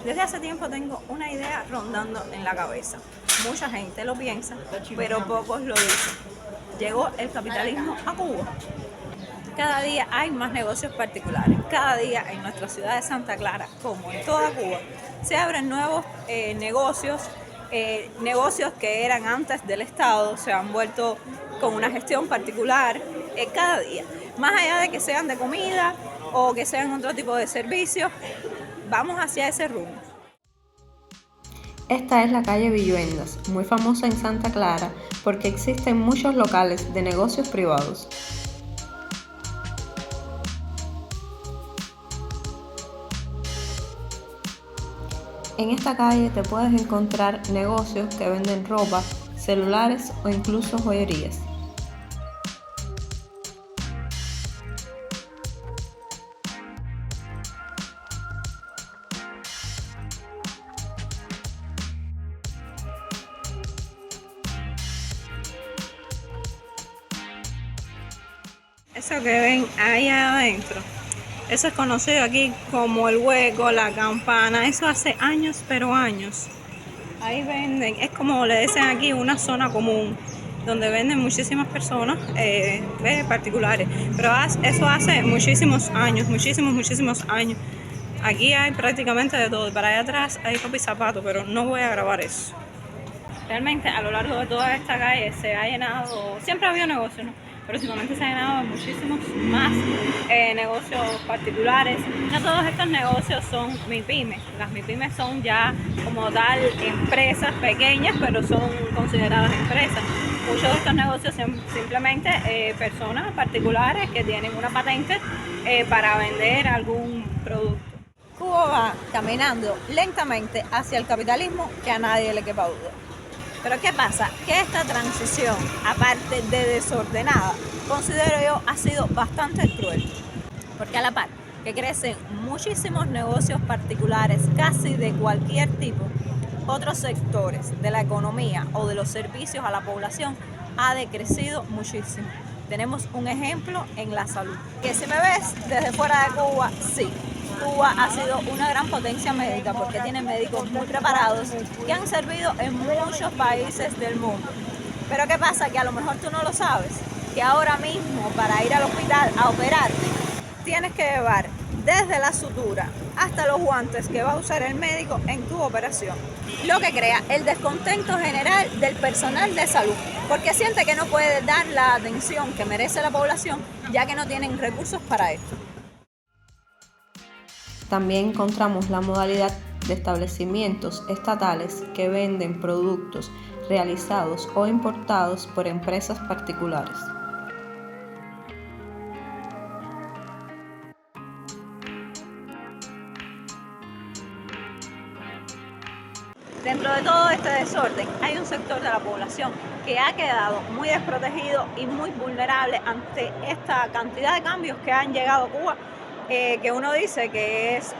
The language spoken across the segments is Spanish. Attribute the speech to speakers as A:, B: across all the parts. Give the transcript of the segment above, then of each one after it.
A: Desde hace tiempo tengo una idea rondando en la cabeza. Mucha gente lo piensa, pero pocos lo dicen. Llegó el capitalismo a Cuba. Cada día hay más negocios particulares. Cada día en nuestra ciudad de Santa Clara, como en toda Cuba, se abren nuevos negocios. Negocios que eran antes del Estado se han vuelto con una gestión particular cada día. Más allá de que sean de comida o que sean otro tipo de servicios, vamos hacia ese rumbo.
B: Esta es la calle Villuendas, muy famosa en Santa Clara porque existen muchos locales de negocios privados. En esta calle te puedes encontrar negocios que venden ropa, celulares o incluso joyerías.
A: Eso que ven ahí adentro, eso es conocido aquí como el hueco, la campana. Eso hace años, pero años. Ahí venden, es como le dicen aquí, una zona común, donde venden muchísimas personas particulares. Pero eso hace muchísimos años, muchísimos años. Aquí hay prácticamente de todo. Para allá atrás hay ropa y zapatos, pero no voy a grabar eso. Realmente a lo largo de toda esta calle se ha llenado, siempre ha habido negocios, ¿no? Pero últimamente se ha llenado de muchísimos más negocios particulares. No todos estos negocios son MIPYMES. Las MIPYMES son ya como tal empresas pequeñas, pero son consideradas empresas. Muchos de estos negocios son simplemente personas particulares que tienen una patente para vender algún producto. Cuba va caminando lentamente hacia el capitalismo que a nadie le quepa duda. Pero ¿qué pasa? Que esta transición, aparte de desordenada, considero yo ha sido bastante cruel. Porque a la par que crecen muchísimos negocios particulares casi de cualquier tipo, otros sectores de la economía o de los servicios a la población ha decrecido muchísimo. Tenemos un ejemplo en la salud. Que si me ves desde fuera de Cuba, sí. Cuba ha sido una gran potencia médica porque tiene médicos muy preparados que han servido en muchos países del mundo. Pero ¿qué pasa? Que a lo mejor tú no lo sabes, que ahora mismo para ir al hospital a operarte tienes que llevar desde la sutura hasta los guantes que va a usar el médico en tu operación. Lo que crea el descontento general del personal de salud, porque siente que no puede dar la atención que merece la población ya que no tienen recursos para esto.
B: También encontramos la modalidad de establecimientos estatales que venden productos realizados o importados por empresas particulares.
A: Dentro de todo este desorden hay un sector de la población que ha quedado muy desprotegido y muy vulnerable ante esta cantidad de cambios que han llegado a Cuba, que uno dice que es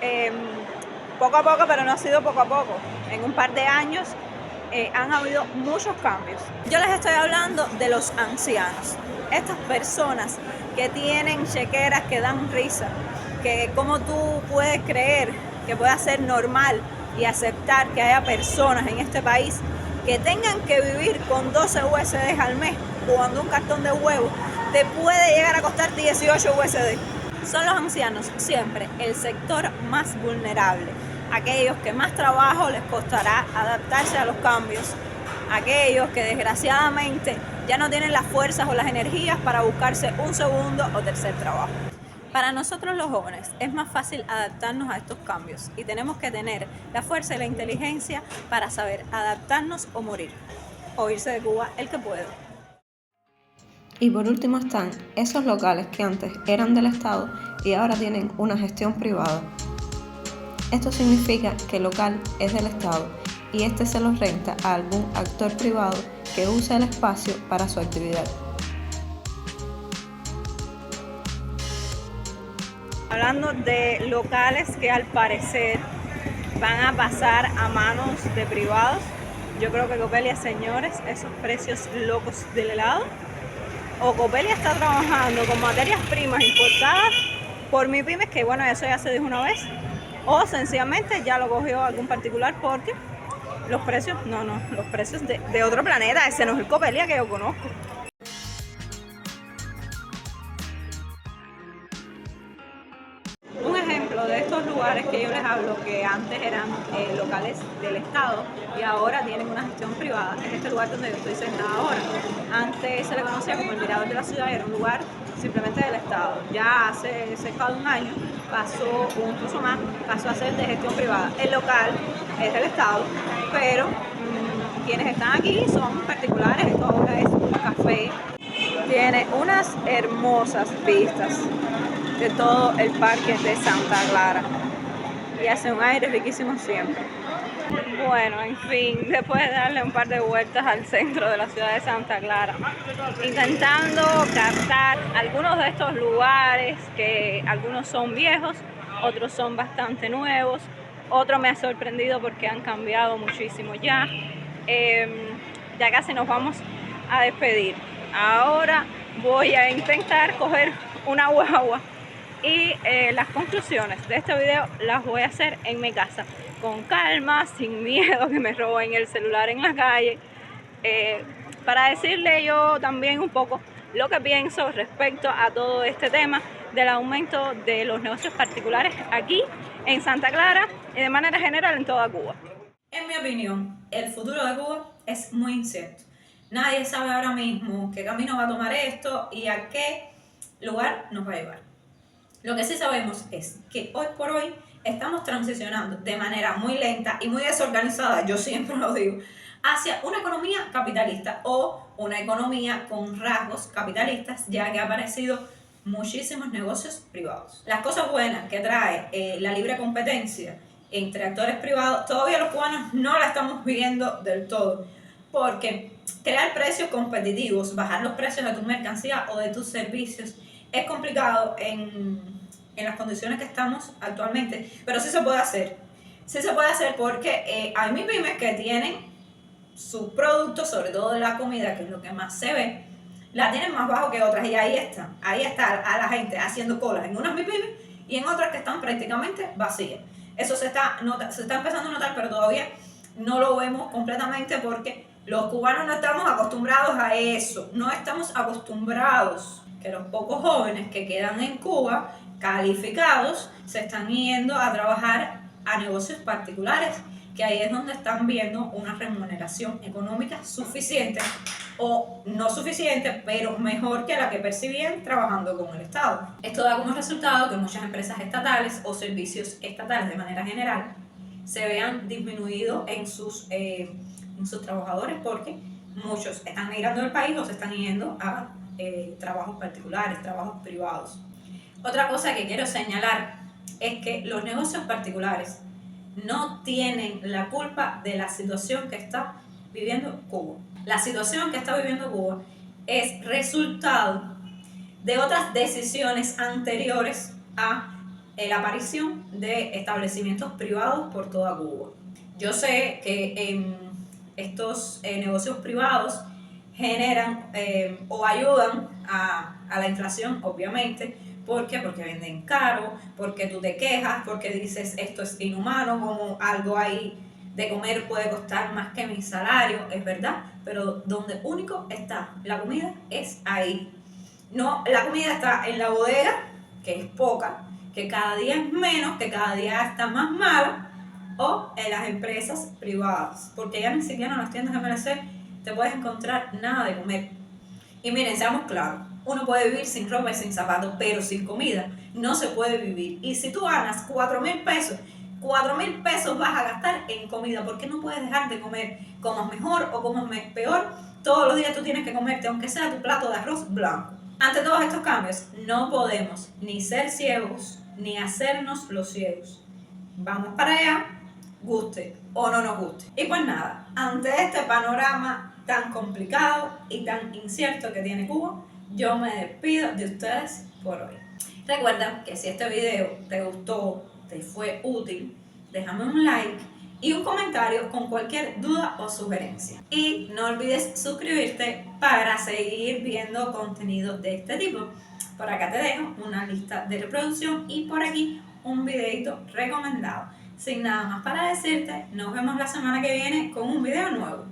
A: poco a poco, pero no ha sido poco a poco. En un par de años han habido muchos cambios. Yo les estoy hablando de los ancianos, estas personas que tienen chequeras que dan risa, que como tú puedes creer que pueda ser normal y aceptar que haya personas en este país que tengan que vivir con 12 USD al mes cuando un cartón de huevo te puede llegar a costar 18 USD. Son los ancianos siempre el sector más vulnerable, aquellos que más trabajo les costará adaptarse a los cambios, aquellos que desgraciadamente ya no tienen las fuerzas o las energías para buscarse un segundo o tercer trabajo. Para nosotros los jóvenes es más fácil adaptarnos a estos cambios y tenemos que tener la fuerza y la inteligencia para saber adaptarnos o morir, o irse de Cuba el que pueda.
B: Y por último están esos locales que antes eran del Estado y ahora tienen una gestión privada. Esto significa que el local es del Estado y este se los renta a algún actor privado que use el espacio para su actividad.
A: Hablando de locales que al parecer van a pasar a manos de privados, yo creo que Copelia, señores, esos precios locos del helado, o Copelia está trabajando con materias primas importadas por MIPYMES, que bueno, eso ya se dijo una vez, o sencillamente ya lo cogió algún particular porque los precios, los precios de otro planeta. Ese no es el Copelia que yo conozco. Un ejemplo de estos lugares que yo les hablo, que antes eran locales del Estado y ahora tienen una gestión privada, es este lugar donde yo estoy sentada ahora. Antes se le conocía como el Mirador de la Ciudad, era un lugar simplemente del Estado. Ya hace cerca de un año pasó, o incluso más, pasó a ser de gestión privada. El local es del Estado, pero quienes están aquí son particulares. Esto ahora es un café. Tiene unas hermosas vistas de todo el parque de Santa Clara y hace un aire riquísimo siempre. Bueno, en fin, después de darle un par de vueltas al centro de la ciudad de Santa Clara, intentando captar algunos de estos lugares, que algunos son viejos, otros son bastante nuevos, otro me ha sorprendido porque han cambiado muchísimo ya. Ya casi nos vamos a despedir. Ahora voy a intentar coger una guagua y las conclusiones de este video las voy a hacer en mi casa, con calma, sin miedo que me roben el celular en la calle, para decirle yo también un poco lo que pienso respecto a todo este tema del aumento de los negocios particulares aquí en Santa Clara y de manera general en toda Cuba. En mi opinión, el futuro de Cuba es muy incierto. Nadie sabe ahora mismo qué camino va a tomar esto y a qué lugar nos va a llevar. Lo que sí sabemos es que hoy por hoy estamos transicionando de manera muy lenta y muy desorganizada, yo siempre lo digo, hacia una economía capitalista o una economía con rasgos capitalistas, ya que ha aparecido muchísimos negocios privados. Las cosas buenas que trae la libre competencia entre actores privados, todavía los cubanos no la estamos viendo del todo, porque crear precios competitivos, bajar los precios de tu mercancía o de tus servicios es complicado en las condiciones que estamos actualmente, pero sí se puede hacer. Sí se puede hacer porque hay MIPYMES que tienen sus productos, sobre todo de la comida, que es lo que más se ve, la tienen más bajo que otras y ahí está a la gente haciendo colas en unas MIPYMES y en otras que están prácticamente vacías. Eso se está empezando a notar, pero todavía no lo vemos completamente porque los cubanos no estamos acostumbrados a eso, no estamos acostumbrados que los pocos jóvenes que quedan en Cuba calificados se están yendo a trabajar a negocios particulares, que ahí es donde están viendo una remuneración económica suficiente o no suficiente, pero mejor que la que percibían trabajando con el Estado. Esto da como resultado que muchas empresas estatales o servicios estatales de manera general se vean disminuidos en sus trabajadores, porque muchos están migrando del país o se están yendo a trabajos particulares, trabajos privados. Otra cosa que quiero señalar es que los negocios particulares no tienen la culpa de la situación que está viviendo Cuba. La situación que está viviendo Cuba es resultado de otras decisiones anteriores a la aparición de establecimientos privados por toda Cuba. Yo sé que estos negocios privados generan o ayudan a la inflación, obviamente. ¿Por qué? Porque venden caro, porque tú te quejas, porque dices esto es inhumano, como algo ahí de comer puede costar más que mi salario, es verdad, pero donde único está la comida es ahí. No, la comida está en la bodega, que es poca, que cada día es menos, que cada día está más mala, o en las empresas privadas, porque ya ni siquiera en las tiendas de MLC te puedes encontrar nada de comer. Y miren, seamos claros, uno puede vivir sin ropa y sin zapatos, pero sin comida no se puede vivir. Y si tú ganas 4,000 pesos, 4,000 pesos vas a gastar en comida, porque no puedes dejar de comer. Comas mejor o comas peor, todos los días tú tienes que comerte, aunque sea tu plato de arroz blanco. Ante todos estos cambios, no podemos ni ser ciegos, ni hacernos los ciegos. Vamos para allá, guste o no nos guste. Y pues nada, ante este panorama tan complicado y tan incierto que tiene Cuba, yo me despido de ustedes por hoy. Recuerda que si este video te gustó, te fue útil, déjame un like y un comentario con cualquier duda o sugerencia. Y no olvides suscribirte para seguir viendo contenido de este tipo. Por acá te dejo una lista de reproducción y por aquí un videito recomendado. Sin nada más para decirte, nos vemos la semana que viene con un video nuevo.